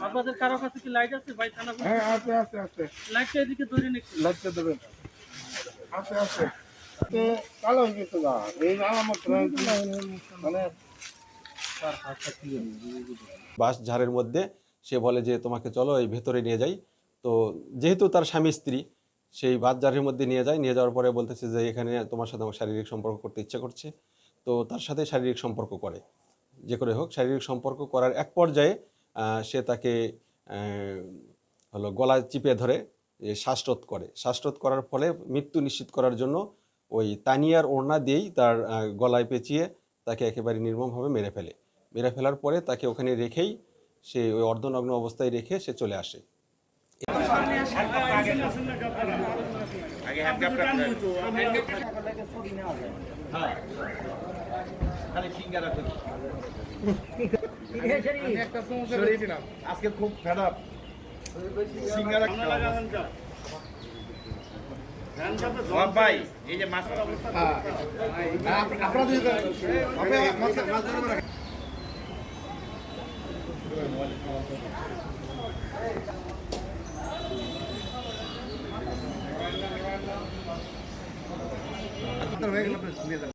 আপনাদের কারো কাছে কি লাইট আছে ভাই? থানা হ্যাঁ আছে আছে আছে, লাইটটা এদিকে ধরে নিন। লাইটটা দেবেন। আছে আছে তো কালো হয়ে গেছে না, এই আলামত মানে বাঁশ ঝাড়ের মধ্যে সে বলে যে তোমাকে চলো এই ভেতরে নিয়ে যাই। তো যেহেতু তার স্বামী স্ত্রী, সেই বাঁশ ঝাড়ের মধ্যে নিয়ে যায়। নিয়ে যাওয়ার পরে বলতেছে যে এখানে তোমার সাথে আমার শারীরিক সম্পর্ক করতে ইচ্ছা করছে। তো তার সাথে শারীরিক সম্পর্ক করে, যে করে হোক শারীরিক সম্পর্ক করার এক পর্যায়ে সে তাকে আহ, হলো গলা চিপে ধরে শ্বাসরোধ করে। শ্বাসরোধ করার ফলে মৃত্যু নিশ্চিত করার জন্য ওই তানিয়ার ওড়না দিয়েই তার গলায় পেঁচিয়ে তাকে একেবারে নির্মমভাবে মেরে ফেলে। মেরে ফেলার পরে তাকে ওখানে রেখেই সে ওই অর্ধনগ্ন অবস্থায় রেখে সে চলে আসে। আজকে খুব ফেড আপ সিঙ্গারা ভাই এই যে মাছ আপনারা